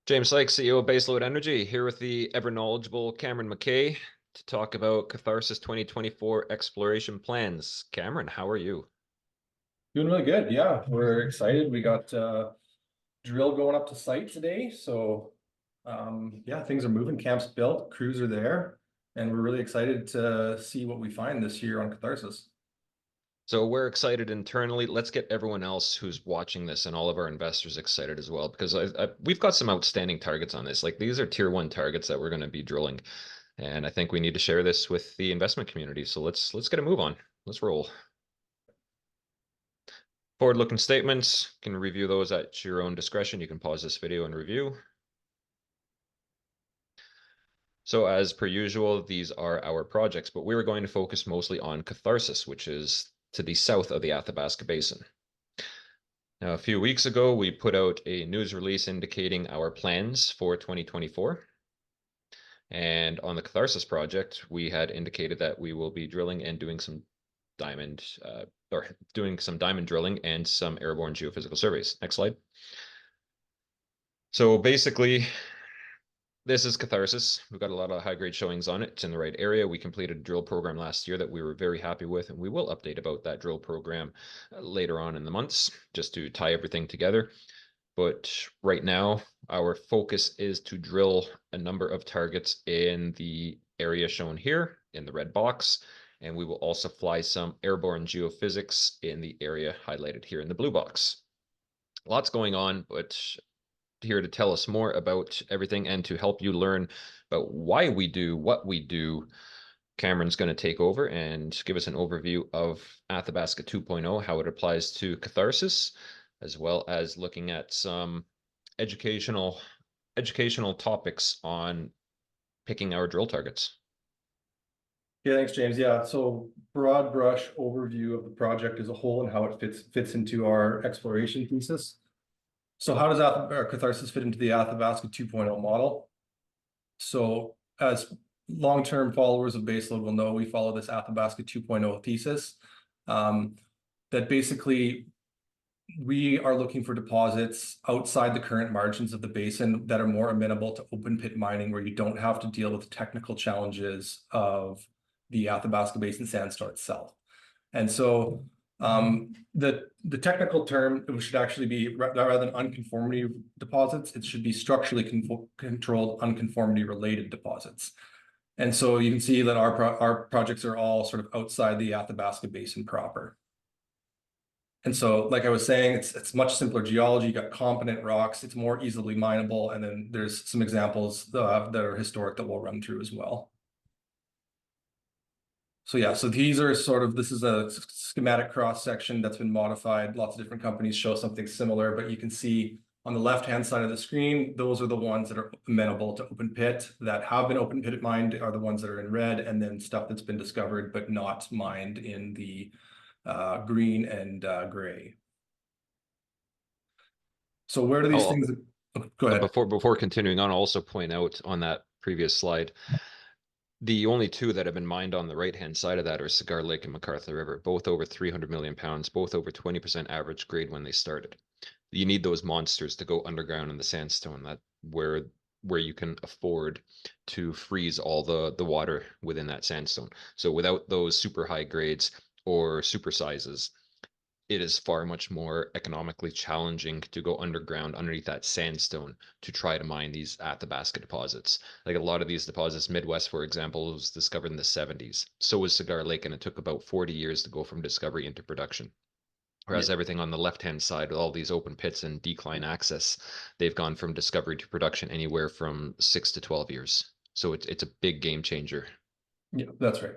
James Sykes, CEO of Baselode Energy, here with the ever knowledgeable Cameron McKay to talk about Catharsis 2024 exploration plans. Cameron, how are you? Doing really good. Yeah, we're excited. We got drill going up to site today. Yeah, things are moving. Camp's built, crews are there, and we're really excited to see what we find this year on Catharsis. So we're excited internally. Let's get everyone else who's watching this and all of our investors excited as well, because we've got some outstanding targets on this. Like these are tier one targets that we're going to be drilling, and I think we need to share this with the investment community. So let's get a move on. Let's roll. Forward-looking statements, you can review those at your own discretion. You can pause this video and review. So as per usual, these are our projects, but we were going to focus mostly on Catharsis, which is to the south of the Athabasca Basin. Now, a few weeks ago, we put out a news release indicating our plans for 2024. And on the Catharsis project, we had indicated that we will be drilling and doing some diamond, doing some diamond drilling and some airborne geophysical surveys. Next slide. So basically, this is Catharsis. We've got a lot of high-grade showings on it. It's in the right area. We completed a drill program last year that we were very happy with, and we will update about that drill program later on in the months just to tie everything together. But right now, our focus is to drill a number of targets in the area shown here in the red box, and we will also fly some airborne geophysics in the area highlighted here in the blue box. Lots going on, but here to tell us more about everything and to help you learn about why we do what we do. Cameron's going to take over and give us an overview of Athabasca 2.0, how it applies to Catharsis, as well as looking at some educational topics on picking our drill targets. Yeah, thanks, James. Yeah, so broad brush overview of the project as a whole and how it fits into our exploration thesis. So how does Catharsis fit into the Athabasca 2.0 model? So as long-term followers of Baselode will know, we follow this Athabasca 2.0 thesis, that basically we are looking for deposits outside the current margins of the basin that are more amenable to open pit mining, where you don't have to deal with the technical challenges of the Athabasca Basin sandstone itself. And so the technical term, it should actually be, rather than unconformity deposits, it should be structurally controlled unconformity related deposits. And so you can see that our projects are all sort of outside the Athabasca Basin proper. And so, like I was saying, it's much simpler geology. You got competent rocks. It's more easily mineable. And then there's some examples that are historic that we'll run through as well. So yeah, so these are this is a schematic cross section that's been modified. Lots of different companies show something similar, but you can see on the left-hand side of the screen, those are the ones that are amenable to open pit, that have been open pit mined are the ones that are in red, and then stuff that's been discovered but not mined in the green and gray. So where do these Oh, things, go ahead. before continuing on, I'll also point out on that previous slide, the only two that have been mined on the right-hand side of that are Cigar Lake and McArthur River, both over 300 million pounds, both over 20% average grade when they started. You need those monsters to go underground in the sandstone, that where you can afford to freeze all the water within that sandstone. So without those super high grades or super sizes, it is far much more economically challenging to go underground underneath that sandstone to try to mine these Athabasca deposits. Like a lot of these deposits, Midwest, for example, was discovered in the 70s. So was Cigar Lake, and it took about 40 years to go from discovery into production. Yeah, Whereas everything on the left-hand side, with all these open pits and decline access, they've gone from discovery to production anywhere from 6 to 12 years. So it's a big game changer. yeah, that's right.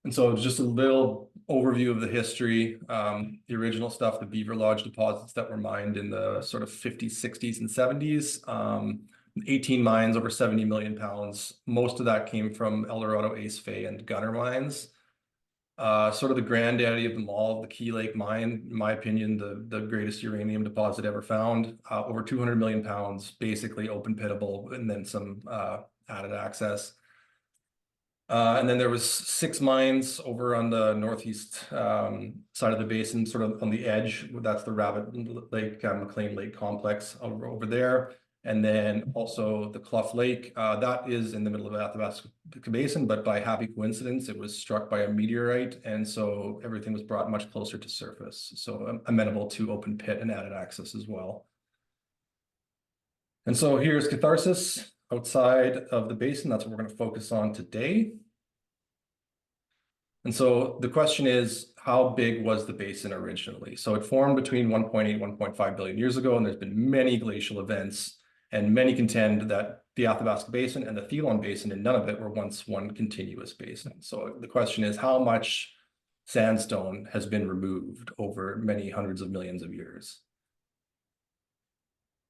And so just a little overview of the history, the original stuff, the Beaver Lodge deposits that were mined in the sort of 50s, 60s, and 70s. 18 mines, over 70 million pounds. Most of that came from El Dorado, Ace Fay, and Gunner mines. Sort of the granddaddy of them all, the Key Lake mine, in my opinion, the greatest uranium deposit ever found. Over 200 million pounds, basically open pitable, and then some added access. And then there was 6 mines over on the northeast side of the basin, sort of on the edge. That's the Rabbit Lake, McLean Lake complex over there. And then also the Clough Lake, that is in the middle of the Athabasca Basin, but by happy coincidence, it was struck by a meteorite. And so everything was brought much closer to surface. So amenable to open pit and added access as well. And so here's Catharsis outside of the basin. That's what we're going to focus on today. And so the question is, how big was the basin originally? So it formed between 1.8, 1.5 billion years ago, and there's been many glacial events, and many contend that the Athabasca Basin and the Thelon Basin, and none of it were once one continuous basin. So the question is, how much sandstone has been removed over many hundreds of millions of years?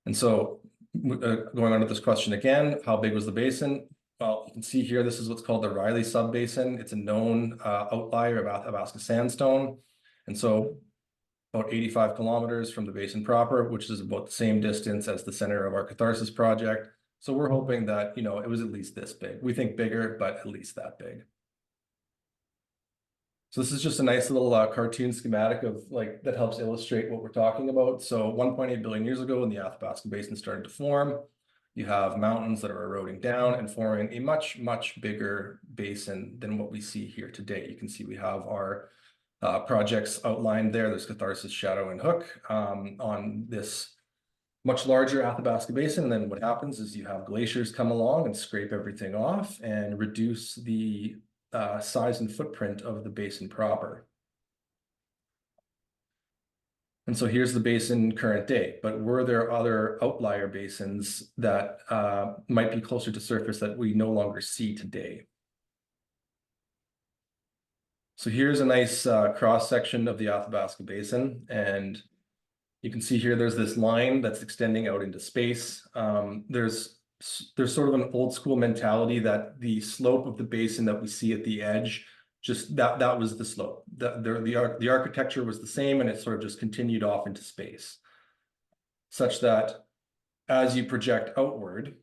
And so going on to this question again, how big was the basin? Well, you can see here, this is what's called the Riley subbasin. It's a known outlier of Athabasca sandstone. And so about 85 kilometers from the basin proper, which is about the same distance as the center of our Catharsis project. So we're hoping that, it was at least this big. We think bigger, but at least that big. So this is just a nice little cartoon schematic of that helps illustrate what we're talking about. So 1.8 billion years ago when the Athabasca Basin started to form, you have mountains that are eroding down and forming a much, much bigger basin than what we see here today. You can see we have our projects outlined there. There's Catharsis, Shadow, and Hook on this much larger Athabasca Basin. And then what happens is you have glaciers come along and scrape everything off and reduce the size and footprint of the basin proper. And so here's the basin current day, but were there other outlier basins that might be closer to surface that we no longer see today? So here's a nice cross section of the Athabasca Basin, and you can see here there's this line that's extending out into space. There's sort of an old school mentality that the slope of the basin that we see at the edge, just that was the slope. The architecture was the same, and it sort of just continued off into space, such that as you project outward,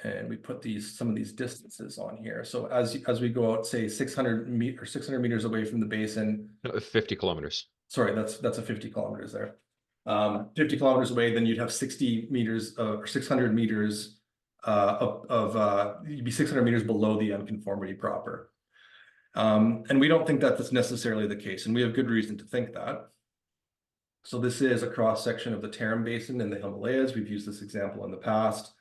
and we put some of these distances on here. So as we go out, say 600 meters away from the basin, 50 kilometers. Sorry, that's a 50 kilometers there. 50 kilometers away, then you'd have 60 meters or 600 meters you'd be 600 meters below the unconformity proper. And we don't think that that's necessarily the case, and we have good reason to think that. So this is a cross section of the Tarim Basin in the Himalayas. We've used this example in the past.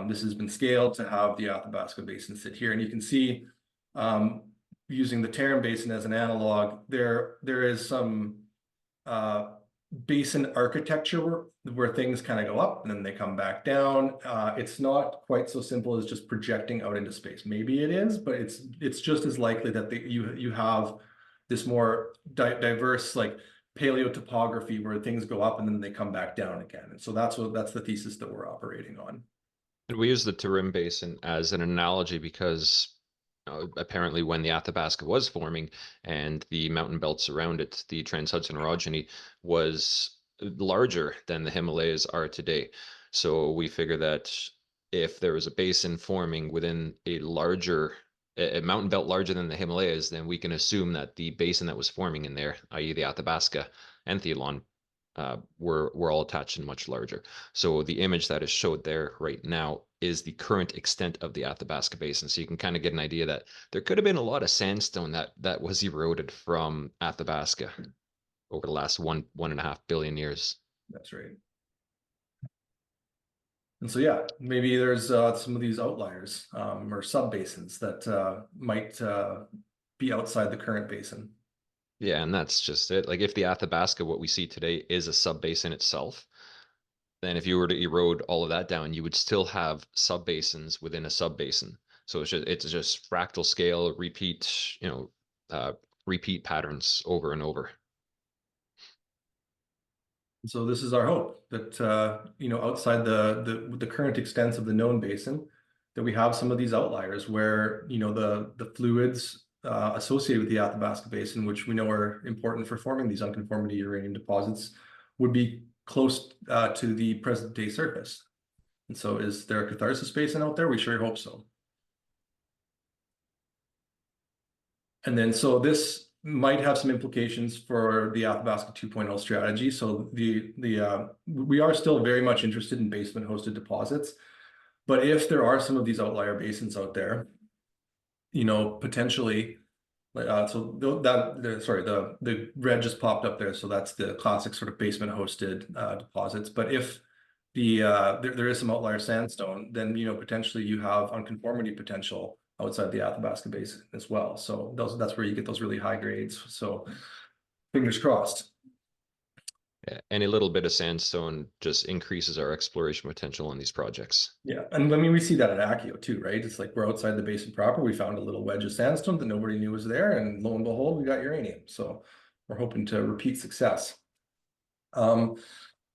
This has been scaled to have the Athabasca Basin sit here, and you can see using the Tarim Basin as an analog, there is some basin architecture where things kind of go up and then they come back down. It's not quite so simple as just projecting out into space. Maybe it is, but it's just as likely that you have this more diverse paleotopography where things go up and then they come back down again. And so that's the thesis that we're operating on. And we use the Tarim Basin as an analogy because apparently when the Athabasca was forming and the mountain belts around it, the Trans-Hudson orogeny was larger than the Himalayas are today. So we figure that if there was a basin forming within a mountain belt larger than the Himalayas, then we can assume that the basin that was forming in there, i.e. the Athabasca and Thelon, were all attached and much larger. So the image that is showed there right now is the current extent of the Athabasca Basin. So you can kind of get an idea that there could have been a lot of sandstone that was eroded from Athabasca over the last 1.5 billion years. That's right. And so, yeah, maybe there's some of these outliers or sub-basins that might be outside the current basin. Yeah, and that's just it. Like if the Athabasca, what we see today, is a sub-basin itself, then if you were to erode all of that down, you would still have sub-basins within a sub-basin. So it's just fractal scale, repeat patterns over and over. So this is our hope that outside the current extents of the known basin, that we have some of these outliers where the fluids associated with the Athabasca Basin, which we know are important for forming these unconformity uranium deposits, would be close to the present day surface. And so is there a Catharsis Basin out there? We sure hope so. And then, so this might have some implications for the Athabasca 2.0 strategy. So we are still very much interested in basement hosted deposits, but if there are some of these outlier basins out there, potentially, the red just popped up there, so that's the classic sort of basement hosted deposits. But if there is some outlier sandstone, then potentially you have unconformity potential outside the Athabasca Basin as well. So that's where you get those really high grades. So fingers crossed. Yeah, any little bit of sandstone just increases our exploration potential on these projects. Yeah, and I mean we see that at Accio too, right? It's like we're outside the basin proper. We found a little wedge of sandstone that nobody knew was there, and lo and behold, we got uranium. So we're hoping to repeat success. So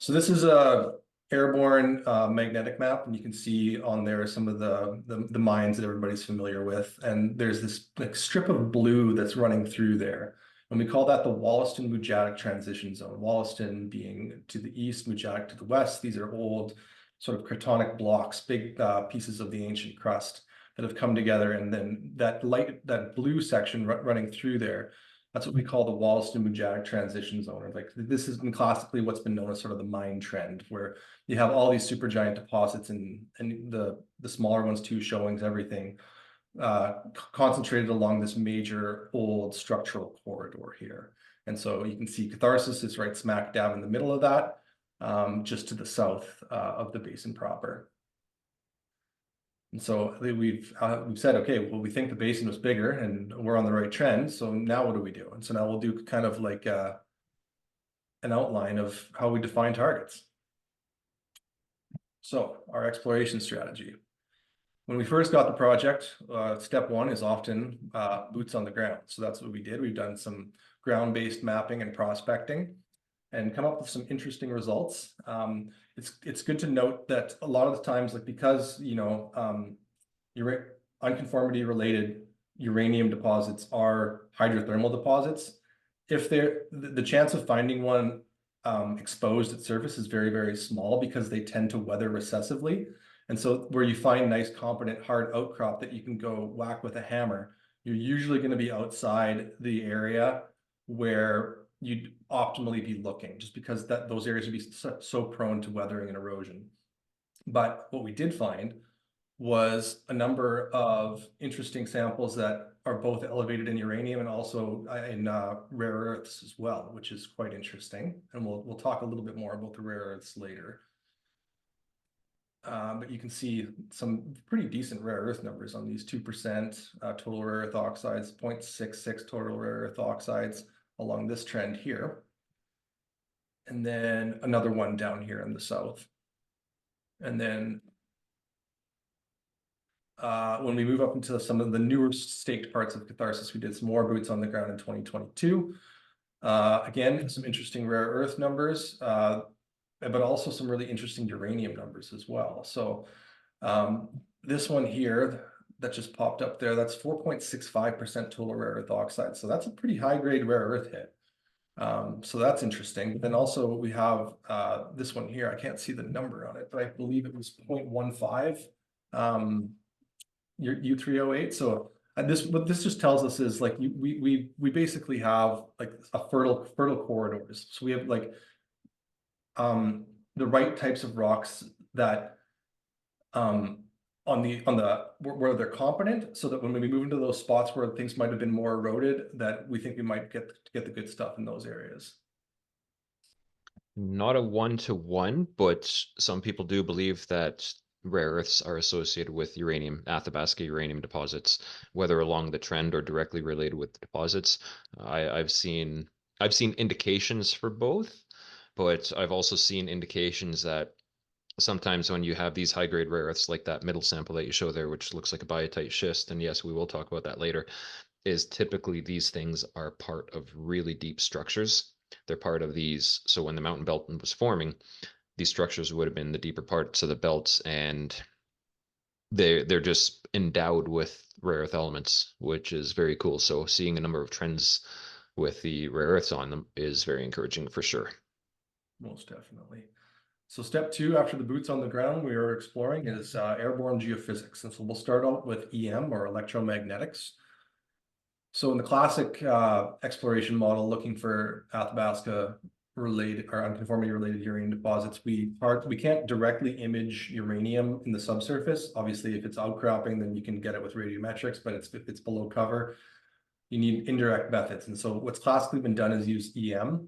this is a airborne magnetic map, and you can see on there some of the mines that everybody's familiar with. And there's this like strip of blue that's running through there. And we call that the Wollaston-Mujaddick transition zone. Wollaston being to the east, Mujaddick to the west. These are old sort of cratonic blocks, big pieces of the ancient crust that have come together. And then that blue section running through there, that's what we call the Wollaston-Mujaddick transition zone. Like this has been classically what's been known as sort of the mine trend, where you have all these supergiant deposits and the smaller ones too, showing everything concentrated along this major old structural corridor here. And so you can see Catharsis is right smack dab in the middle of that, just to the south of the basin proper. And so we've said, okay, well, we think the basin was bigger and we're on the right trend. So now what do we do? And so now we'll do kind of like an outline of how we define targets. So our exploration strategy. When we first got the project, step one is often boots on the ground. So that's what we did. We've done some ground-based mapping and prospecting and come up with some interesting results. It's good to note that a lot of the times, like because unconformity related uranium deposits are hydrothermal deposits, if the chance of finding one exposed at surface is very, very small because they tend to weather recessively. And so where you find nice, competent, hard outcrop that you can go whack with a hammer, you're usually going to be outside the area where you'd optimally be looking, just because those areas would be so prone to weathering and erosion. But what we did find was a number of interesting samples that are both elevated in uranium and also in rare earths as well, which is quite interesting. And we'll talk a little bit more about the rare earths later. But you can see some pretty decent rare earth numbers on these 2% total rare earth oxides, 0.66 total rare earth oxides along this trend here. And then another one down here in the south. And then when we move up into some of the newer staked parts of Catharsis, we did some more boots on the ground in 2022. Again, some interesting rare earth numbers, but also some really interesting uranium numbers as well. So this one here that just popped up there, that's 4.65% total rare earth oxide. So that's a pretty high grade rare earth hit. So that's interesting. But then also we have this one here. I can't see the number on it, but I believe it was 0.15 U3O8. So what this just tells us is like we basically have like a fertile corridors. So we have like the right types of rocks that where they're competent, so that when we move into those spots where things might have been more eroded, that we think we might get the good stuff in those areas. Not a one-to-one, but some people do believe that rare earths are associated with uranium, Athabasca uranium deposits, whether along the trend or directly related with the deposits. I've seen indications for both, but I've also seen indications that sometimes when you have these high grade rare earths like that middle sample that you show there, which looks like a biotite schist, and yes, we will talk about that later, is typically these things are part of really deep structures. They're part of these. So when the mountain belt was forming, these structures would have been the deeper parts of the belts, and they're just endowed with rare earth elements, which is very cool. So seeing a number of trends with the rare earths on them is very encouraging for sure. Most definitely. So step two, after the boots on the ground, we are exploring is airborne geophysics. And so we'll start out with EM, or electromagnetics. So in the classic exploration model, looking for Athabasca related or unconformity related uranium deposits, we can't directly image uranium in the subsurface. Obviously, if it's outcropping, then you can get it with radiometrics, but if it's below cover, you need indirect methods. And so what's classically been done is use EM,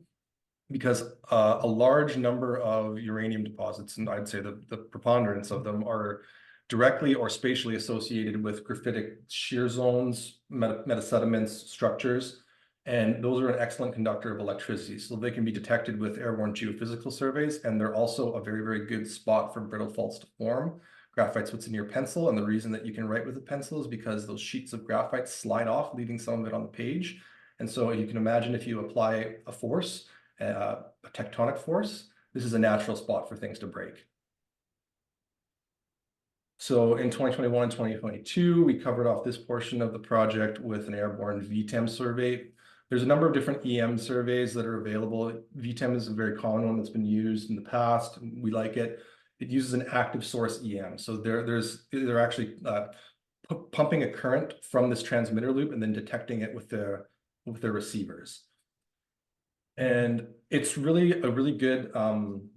because a large number of uranium deposits, and I'd say the preponderance of them, are directly or spatially associated with graphitic shear zones, metasediments, structures, and those are an excellent conductor of electricity. So they can be detected with airborne geophysical surveys, and they're also a very, very good spot for brittle faults to form. Graphite's what's in your pencil, and the reason that you can write with a pencil is because those sheets of graphite slide off, leaving some of it on the page. And so you can imagine if you apply a force, a tectonic force, this is a natural spot for things to break. So in 2021 and 2022, we covered off this portion of the project with an airborne VTEM survey. There's a number of different EM surveys that are available. VTEM is a very common one that's been used in the past. We like it. It uses an active source EM. So they're actually pumping a current from this transmitter loop and then detecting it with their receivers. And it's really a really good EM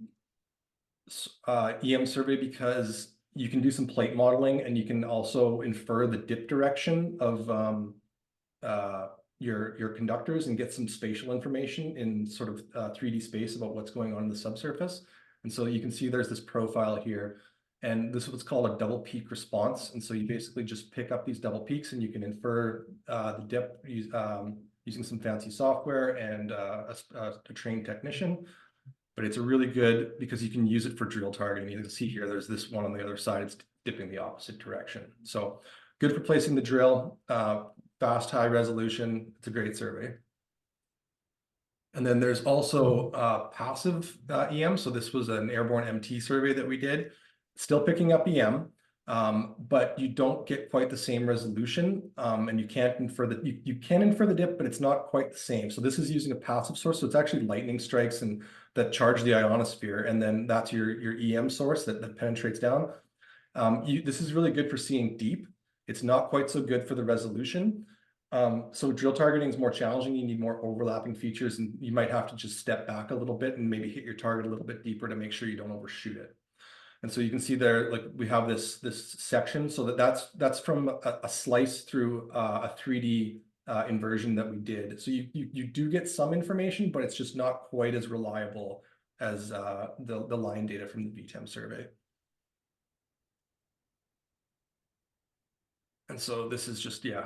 survey because you can do some plate modeling and you can also infer the dip direction of your conductors and get some spatial information in sort of 3D space about what's going on in the subsurface. And so you can see there's this profile here, and this is what's called a double peak response. And so you basically just pick up these double peaks and you can infer the dip using some fancy software and a trained technician. But it's a really good because you can use it for drill targeting. You can see here, there's this one on the other side, it's dipping the opposite direction. So good for placing the drill, fast, high resolution. It's a great survey. And then there's also passive EM. So this was an airborne MT survey that we did, still picking up EM, but you don't get quite the same resolution, and you can't infer that you can infer the dip, but it's not quite the same. So this is using a passive source. So it's actually lightning strikes and that charge the ionosphere, and then that's your EM source that penetrates down. This is really good for seeing deep. It's not quite so good for the resolution. So drill targeting is more challenging. You need more overlapping features, and you might have to just step back a little bit and maybe hit your target a little bit deeper to make sure you don't overshoot it. And so you can see there, like we have this section, so that's from a slice through a 3D inversion that we did. So you do get some information, but it's just not quite as reliable as the line data from the VTEM survey. And so this is just, yeah,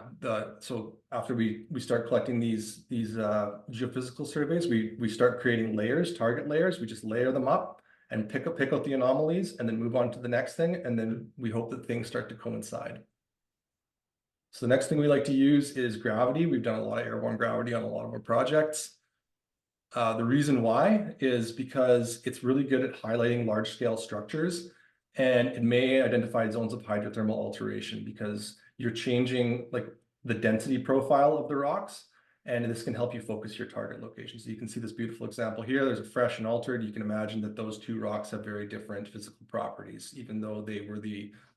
so after we start collecting these geophysical surveys, we start creating layers, target layers. We just layer them up and pick out the anomalies and then move on to the next thing. And then we hope that things start to coincide. So the next thing we like to use is gravity. We've done a lot of airborne gravity on a lot of our projects. The reason why is because it's really good at highlighting large scale structures, and it may identify zones of hydrothermal alteration because you're changing like the density profile of the rocks, and this can help you focus your target location. So you can see this beautiful example here. There's a fresh and altered. You can imagine that those two rocks have very different physical properties, even though they were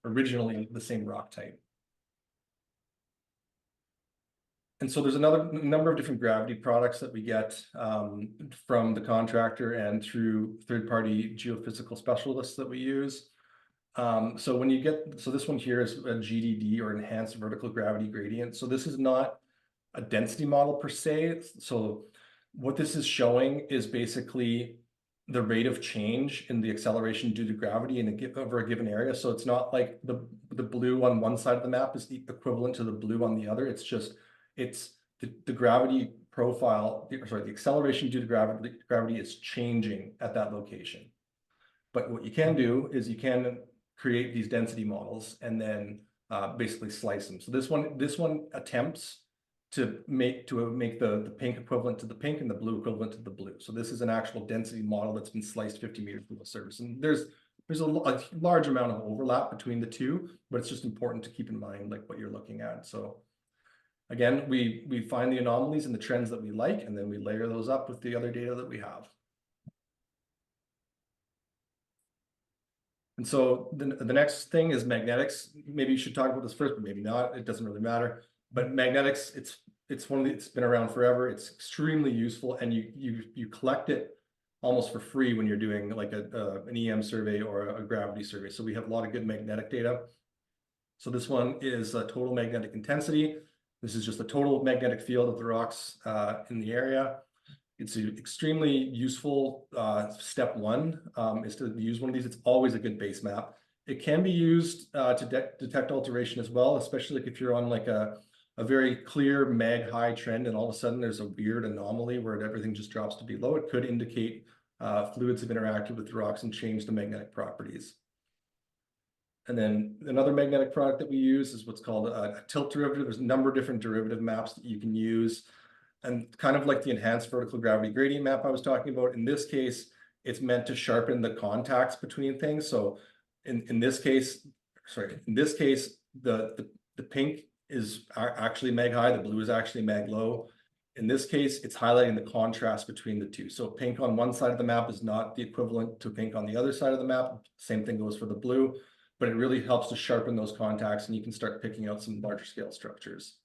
originally the same rock type. And so there's another number of different gravity products that we get from the contractor and through third-party geophysical specialists that we use. So this one here is a GDD, or enhanced vertical gravity gradient. So this is not a density model per se. So what this is showing is basically the rate of change in the acceleration due to gravity over a given area. So it's not like the blue on one side of the map is equivalent to the blue on the other. It's just the gravity profile, the acceleration due to gravity is changing at that location. But what you can do is you can create these density models and then basically slice them. So this one attempts to make the pink equivalent to the pink and the blue equivalent to the blue. So this is an actual density model that's been sliced 50 meters from the surface. And there's a large amount of overlap between the two, but it's just important to keep in mind like what you're looking at. So again, we find the anomalies and the trends that we like, and then we layer those up with the other data that we have. And so the next thing is magnetics. Maybe you should talk about this first, but maybe not. It doesn't really matter. But magnetics, it's it's it's been around forever. It's extremely useful, and you collect it almost for free when you're doing like an EM survey or a gravity survey. So we have a lot of good magnetic data. So this one is a total magnetic intensity. This is just the total magnetic field of the rocks in the area. It's extremely useful. Step one is to use one of these. It's always a good base map. It can be used to detect alteration as well, especially if you're on like a very clear mag high trend and all of a sudden there's a weird anomaly where everything just drops to below. It could indicate fluids have interacted with the rocks and changed the magnetic properties. And then another magnetic product that we use is what's called a tilt derivative. There's a number of different derivative maps that you can use. And kind of like the enhanced vertical gravity gradient map I was talking about, in this case, it's meant to sharpen the contacts between things. So in this case, the pink is actually mag high, the blue is actually mag low. In this case, it's highlighting the contrast between the two. So pink on one side of the map is not the equivalent to pink on the other side of the map. Same thing goes for the blue, but it really helps to sharpen those contacts and you can start picking out some larger scale structures.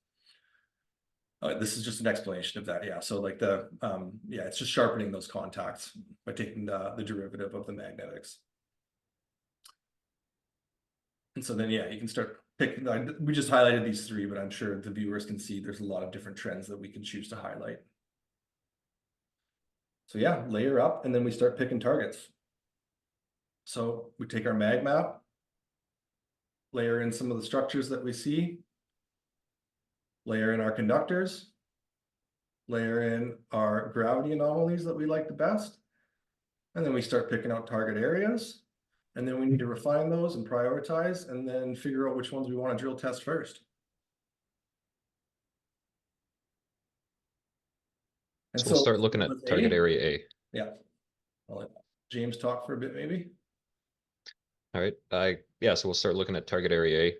This is just an explanation of that. Yeah. So like yeah, it's just sharpening those contacts by taking the derivative of the magnetics. And so then, yeah, you can start picking, we just highlighted these three, but I'm sure the viewers can see there's a lot of different trends that we can choose to highlight. So yeah, layer up and then we start picking targets. So we take our mag map, layer in some of the structures that we see, layer in our conductors, layer in our gravity anomalies that we like the best, and then we start picking out target areas. And then we need to refine those and prioritize and then figure out which ones we want to drill test first. And So we'll start looking at target area A. Yeah. I'll let James talk for a bit, maybe. All right. Yeah, so we'll start looking at target area A.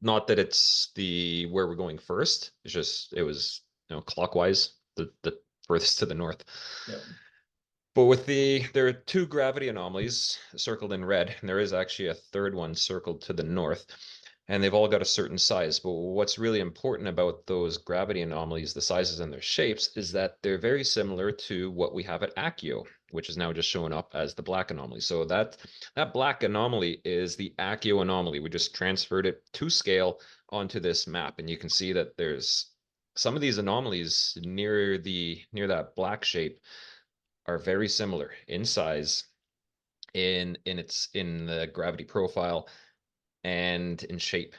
Not that it's the where we're going first. It's just it was clockwise, the furthest to the north. Yeah. But there are two gravity anomalies circled in red, and there is actually a third one circled to the north, and they've all got a certain size. But what's really important about those gravity anomalies, the sizes and their shapes, is that they're very similar to what we have at Accio, which is now just showing up as the black anomaly. So that black anomaly is the Accio anomaly. We just transferred it to scale onto this map, and you can see that there's some of these anomalies near that black shape are very similar in size, in the gravity profile, and in shape.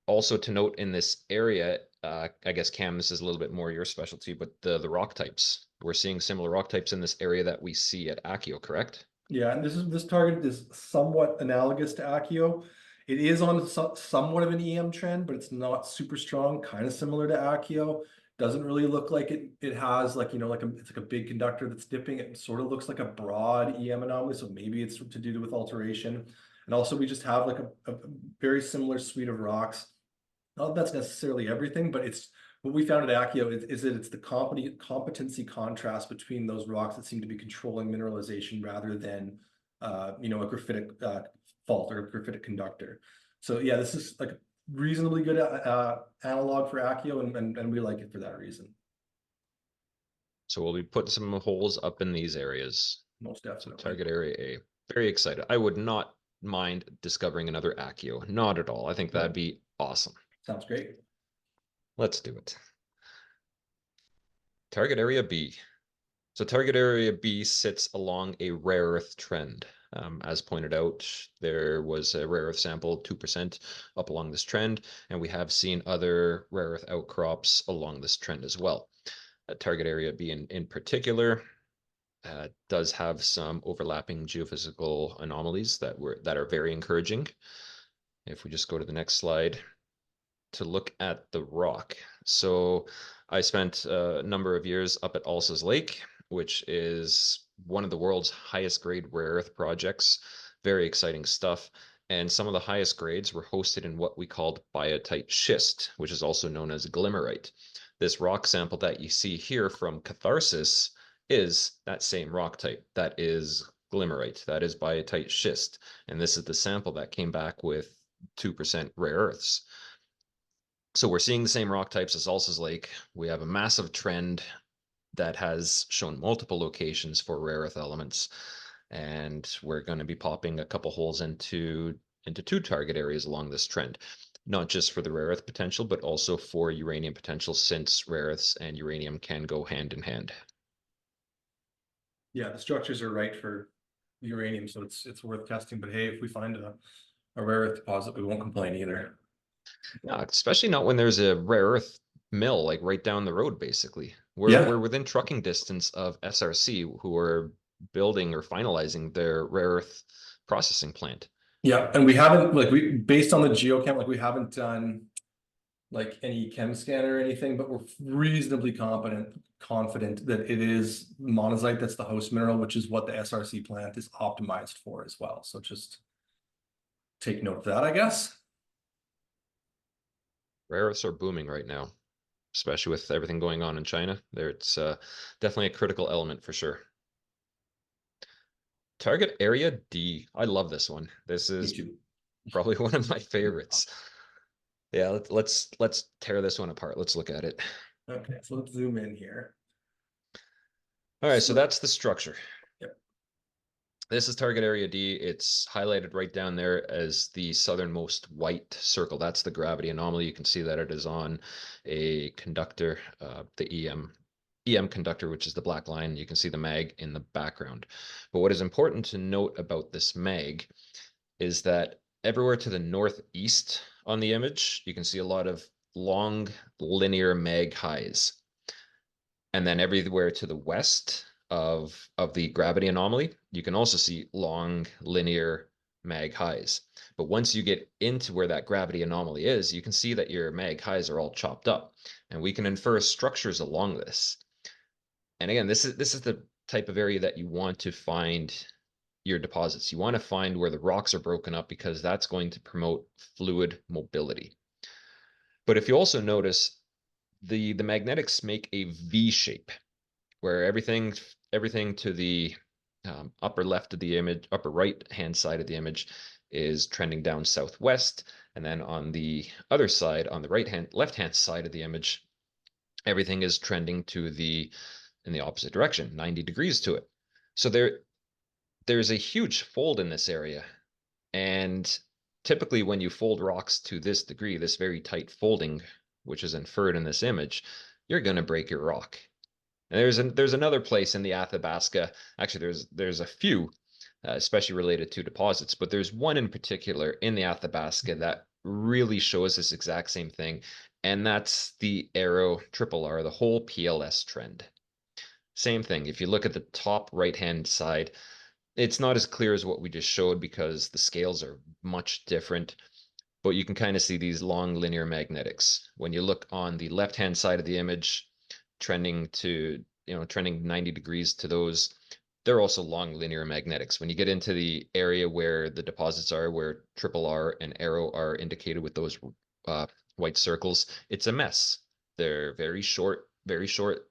Also to note in this area, I guess Cam, this is a little bit more your specialty, but the rock types. We're seeing similar rock types in this area that we see at Accio, correct? Yeah, and this target is somewhat analogous to Accio. It is on somewhat of an EM trend, but it's not super strong, kind of similar to Accio. Doesn't really look like it has like, it's like a big conductor that's dipping. It sort of looks like a broad EM anomaly, so maybe it's to do with alteration. And also we just have like a very similar suite of rocks. Not that that's necessarily everything, but it's what we found at Accio is that it's the competency contrast between those rocks that seem to be controlling mineralization rather than a graphitic fault or a graphitic conductor. So yeah, this is like a reasonably good analog for Accio, and we like it for that reason. So we'll be putting some holes up in these areas. Most definitely. So target area A. Very excited. I would not mind discovering another Accio. Not at all. I think that'd be awesome. Sounds great. Let's do it. Target area B. So target area B sits along a rare earth trend. As pointed out, there was a rare earth sample, 2% up along this trend, and we have seen other rare earth outcrops along this trend as well. Target area B in particular does have some overlapping geophysical anomalies that are very encouraging. If we just go to the next slide to look at the rock. So I spent a number of years up at Alsa's Lake, which is one of the world's highest grade rare earth projects. Very exciting stuff. And some of the highest grades were hosted in what we called biotite schist, which is also known as glimmerite. This rock sample that you see here from Catharsis is that same rock type. That is glimmerite. That is biotite schist. And this is the sample that came back with 2% rare earths. So we're seeing the same rock types as Ulce's Lake. We have a massive trend that has shown multiple locations for rare earth elements, and we're going to be popping a couple holes into two target areas along this trend, not just for the rare earth potential, but also for uranium potential, since rare earths and uranium can go hand in hand. Yeah, the structures are right for uranium, so it's worth testing. But hey, if we find a rare earth deposit, we won't complain either. Yeah, especially not when there's a rare earth mill like right down the road, basically. We're Yeah, within trucking distance of SRC, who are building or finalizing their rare earth processing plant. yeah, and we haven't like we based on the geochem, like we haven't done like any chem scan or anything, but we're reasonably confident that it is monazite that's the host mineral, which is what the SRC plant is optimized for as well. So just take note of that, I guess. Rare earths are booming right now, especially with everything going on in China. There, it's definitely a critical element for sure. Target area D. I love this one. This Me is too. probably one of my favorites. Yeah, let's tear this one apart. Let's look at it. Okay, so let's zoom in here. All right, so So, that's the structure. yep. This is target area D. It's highlighted right down there as the southernmost white circle. That's the gravity anomaly. You can see that it is on a conductor, the EM conductor, which is the black line. You can see the mag in the background. But what is important to note about this mag is that everywhere to the northeast on the image, you can see a lot of long linear mag highs. And then everywhere to the west of the gravity anomaly, you can also see long linear mag highs. But once you get into where that gravity anomaly is, you can see that your mag highs are all chopped up. And we can infer structures along this. And again, this is the type of area that you want to find your deposits. You want to find where the rocks are broken up, because that's going to promote fluid mobility. But if you also notice, the magnetics make a V shape, where everything to the upper left of the image, upper right hand side of the image, is trending down southwest, and then on the other side, on the left hand side of the image, everything is trending to the in the opposite direction, 90 degrees to it. So there's a huge fold in this area, and typically when you fold rocks to this degree, this very tight folding, which is inferred in this image, you're going to break your rock. And there's another place in the Athabasca. Actually, there's a few, especially related to deposits, but there's one in particular in the Athabasca that really shows this exact same thing, and that's the Arrow Triple R, the whole PLS trend. Same thing. If you look at the top right hand side, it's not as clear as what we just showed because the scales are much different, but you can kind of see these long linear magnetics. When you look on the left hand side of the image, trending 90 degrees to those, they're also long linear magnetics. When you get into the area where the deposits are, where triple R and Arrow are indicated with those uh, white circles, it's a mess. They're very short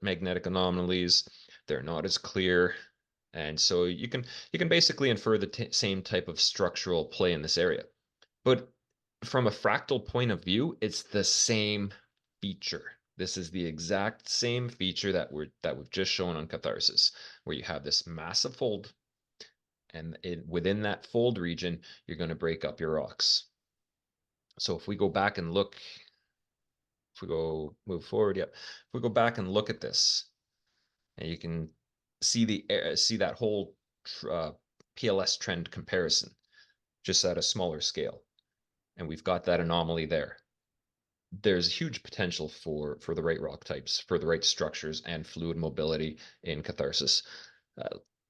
magnetic anomalies. They're not as clear. And so you can basically infer the same type of structural play in this area. But from a fractal point of view, it's the same feature. This is the exact same feature that we've just shown on Catharsis, where you have this massive fold, and within that fold region, you're going to break up your rocks. So if we go back and look, if we go move forward, yep. If we go back and look at this, and you can see that whole PLS trend comparison, just at a smaller scale, and we've got that anomaly there. There's huge potential for the right rock types, for the right structures and fluid mobility in Catharsis.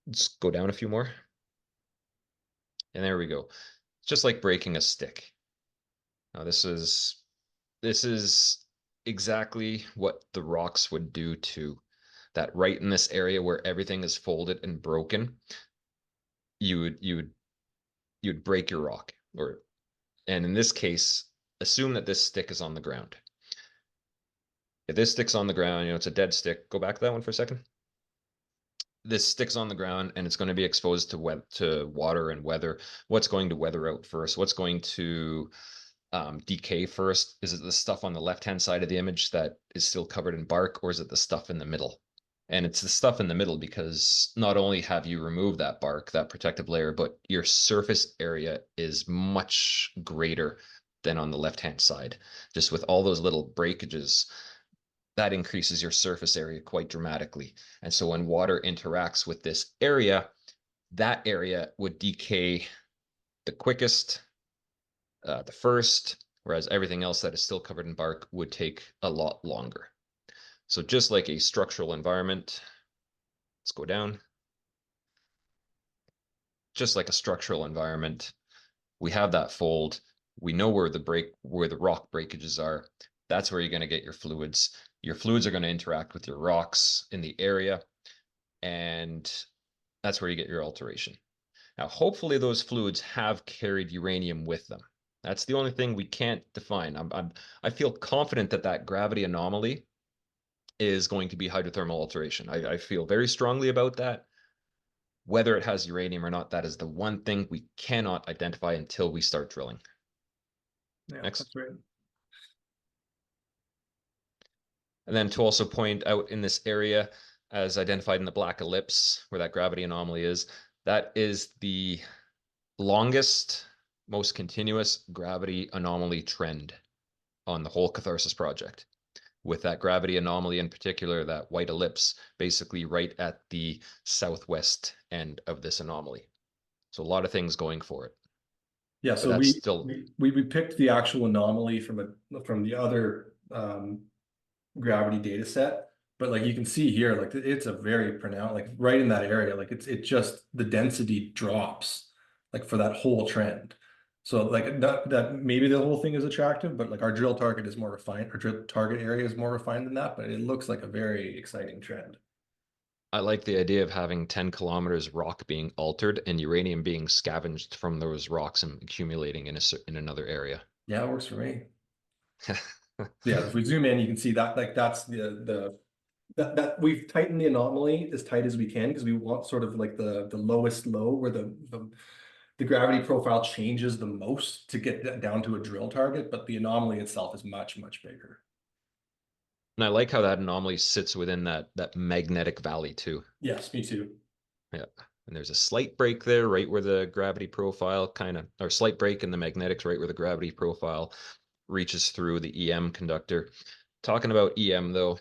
Let's go down a few more. And there we go. It's just like breaking a stick. Now this is exactly what the rocks would do to that. Right in this area where everything is folded and broken, you'd break your rock. And in this case, assume that this stick is on the ground. If this stick's on the ground, it's a dead stick. Go back to that one for a second. This sticks on the ground and it's going to be exposed to water and weather. What's going to weather out first? What's going to decay first? Is it the stuff on the left-hand side of the image that is still covered in bark, or is it the stuff in the middle? And it's the stuff in the middle because not only have you removed that bark, that protective layer, but your surface area is much greater than on the left-hand side. Just with all those little breakages, that increases your surface area quite dramatically. And so when water interacts with this area, that area would decay the quickest, the first, whereas everything else that is still covered in bark would take a lot longer. So just like a structural environment, let's go down. Just like a structural environment, we have that fold. We know where the rock breakages are. That's where you're going to get your fluids. Your fluids are going to interact with your rocks in the area, and that's where you get your alteration. Now, hopefully those fluids have carried uranium with them. That's the only thing we can't define. I feel confident that that gravity anomaly is going to be hydrothermal alteration. I feel very strongly about that. Whether it has uranium or not, that is the one thing we cannot identify until we start drilling. Yeah, Next. that's right. And then to also point out in this area, as identified in the black ellipse, where that gravity anomaly is, that is the longest, most continuous gravity anomaly trend on the whole Catharsis project, with that gravity anomaly in particular, that white ellipse, basically right at the southwest end of this anomaly. So a lot of things going for it, Yeah, but so that's we still, we we picked the actual anomaly from the other gravity data set, but like you can see here, like it's a very pronounced, like right in that area, like it just the density drops like for that whole trend. So like that maybe the whole thing is attractive, but like our drill target is more refined, our drill target area is more refined than that, but it looks like a very exciting trend. I like the idea of having 10 kilometers rock being altered and uranium being scavenged from those rocks and accumulating in another area. Yeah, it works for me. Yeah, if we zoom in, you can see that like that's the that we've tightened the anomaly as tight as we can because we want sort of like the lowest low where the gravity profile changes the most to get that down to a drill target, but the anomaly itself is much, much bigger. And I like how that anomaly sits within that magnetic valley too. Yes, me too. Yeah. And there's a slight break there, right where the gravity profile kind of, or slight break in the magnetics, right where the gravity profile reaches through the EM conductor. Talking about EM though,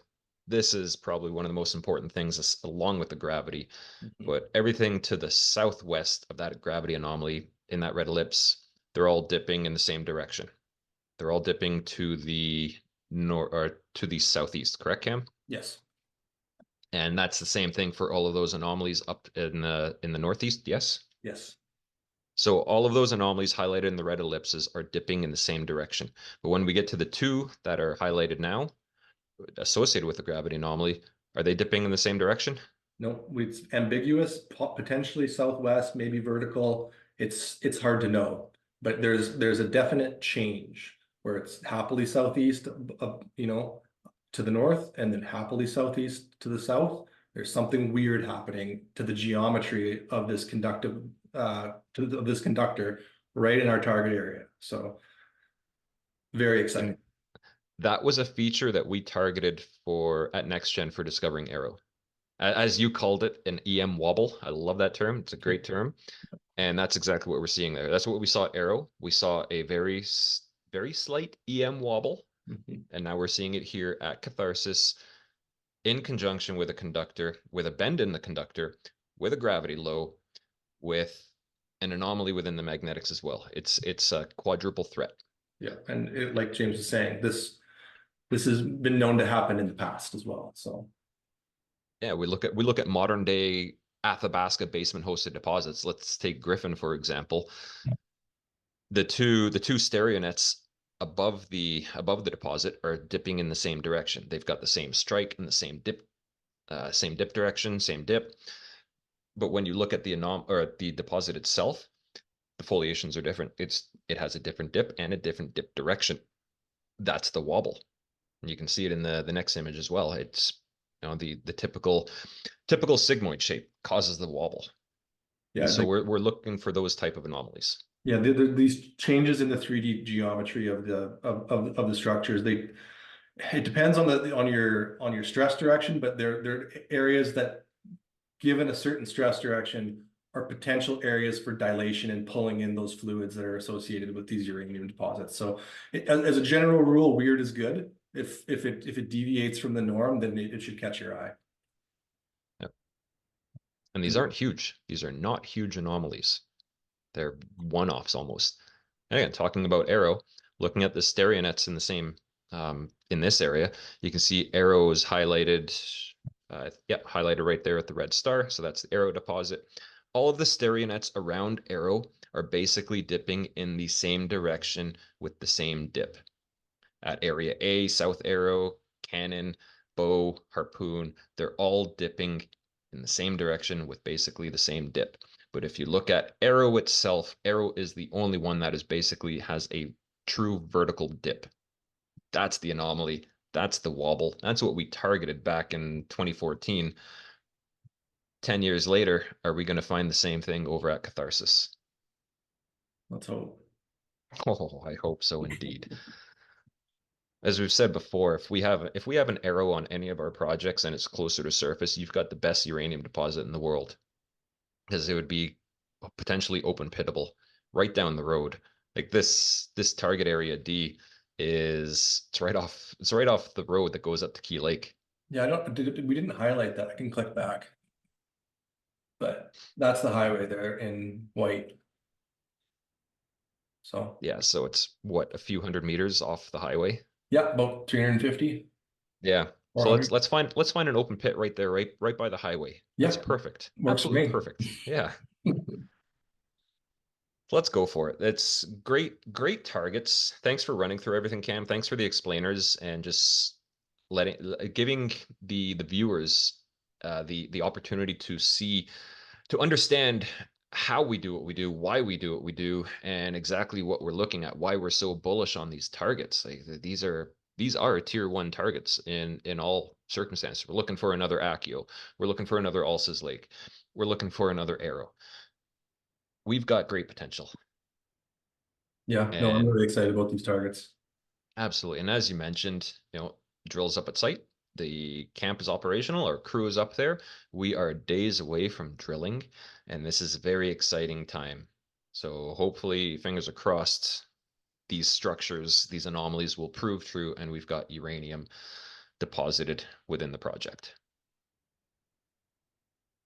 this is probably one of the most important things along with the gravity. Mhm. But everything to the southwest of that gravity anomaly in that red ellipse, they're all dipping in the same direction. They're all dipping to the north or to the southeast, correct, Cam? Yes, And that's the same thing for all of those anomalies up in the northeast, yes? yes. So all of those anomalies highlighted in the red ellipses are dipping in the same direction. But when we get to the two that are highlighted now, associated with the gravity anomaly, are they dipping in the same direction? No, it's ambiguous, potentially southwest, maybe vertical. It's hard to know, but there's a definite change where it's happily southeast, to the north, and then happily southeast to the south. There's something weird happening to the geometry of this of this conductor right in our target area. So very exciting. And that was a feature that we targeted for at NextGen for discovering Arrow. As you called it, an EM wobble. I love that term. It's a great term. And that's exactly what we're seeing there. That's what we saw at Arrow. We saw a very slight EM wobble. Mhm. And now we're seeing it here at Catharsis in conjunction with a conductor, with a bend in the conductor, with a gravity low, with an anomaly within the magnetics as well. It's a quadruple threat. Yeah, and like James was saying, this has been known to happen in the past as well. So Yeah, we look at modern day Athabasca basement hosted deposits. Let's take Griffin for example. The two stereonets above the deposit are dipping in the same direction. They've got the same strike and the same dip direction, same dip. But when you look at the deposit itself, the foliations are different. It has a different dip and a different dip direction. That's the wobble. And you can see it in the next image as well. It's the typical sigmoid shape causes the wobble. And yeah, so we're looking for those type of anomalies. Yeah, these changes in the 3D geometry of of the structures, it depends on on your stress direction, but they're areas that, given a certain stress direction, are potential areas for dilation and pulling in those fluids that are associated with these uranium deposits. So, as a general rule, weird is good. If it deviates from the norm, then it should catch your eye. Yep. And these aren't huge. These are not huge anomalies. They're one-offs almost. And again, talking about arrow, looking at the sterionets in the same in this area, you can see arrows highlighted. Yeah, highlighted right there at the red star. So that's the arrow deposit. All of the sterionets around arrow are basically dipping in the same direction with the same dip. At area A, South Arrow, Cannon, Bow, Harpoon, they're all dipping in the same direction with basically the same dip. But if you look at Arrow itself, Arrow is the only one that is basically has a true vertical dip. That's the anomaly. That's the wobble. That's what we targeted back in 2014. 10 years later, are we going to find the same thing over at Catharsis? Let's hope. Oh, I hope so indeed. As we've said before, if we have an arrow on any of our projects and it's closer to surface, you've got the best uranium deposit in the world because it would be potentially open pittable right down the road. Like this target area D is it's right off the road that goes up to Key Lake. Yeah, I don't, we didn't highlight that. I can click back, but that's the highway there in white. So, Yeah, so it's what, a few hundred meters off the highway. yeah, about 350, Yeah. So 400. let's find an open pit right there, right by the highway. That's Yeah, perfect. works for Absolutely me. perfect. Yeah. Let's go for it. It's great targets. Thanks for running through everything, Cam. Thanks for the explainers and just giving the viewers the opportunity to see to understand how we do what we do, why we do what we do, and exactly what we're looking at, why we're so bullish on these targets. Like these are tier one targets in all circumstances. We're looking for another Accio. We're looking for another Alsa's Lake. We're looking for another Arrow. We've got great potential. Yeah, no, I'm And really excited about these targets. absolutely. And as you mentioned, drills up at site. The camp is operational. Our crew is up there. We are days away from drilling, and this is a very exciting time. So hopefully, fingers are crossed, these structures, these anomalies will prove true, and we've got uranium deposited within the project.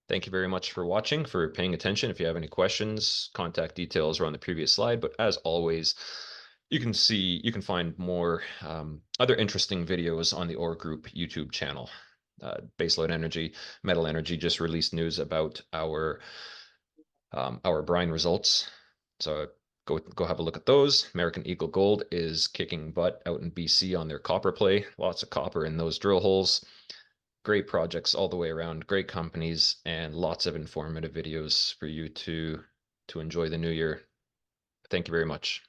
Thank you very much for watching, for paying attention. If you have any questions, contact details are on the previous slide. But as always, you can find more other interesting videos on the Ore Group YouTube channel. Baselode Energy, Metal Energy just released news about our brine results. So go have a look at those. American Eagle Gold is kicking butt out in BC on their copper play. Lots of copper in those drill holes. Great projects all the way around, great companies, and lots of informative videos for you to enjoy the new year. Thank you very much.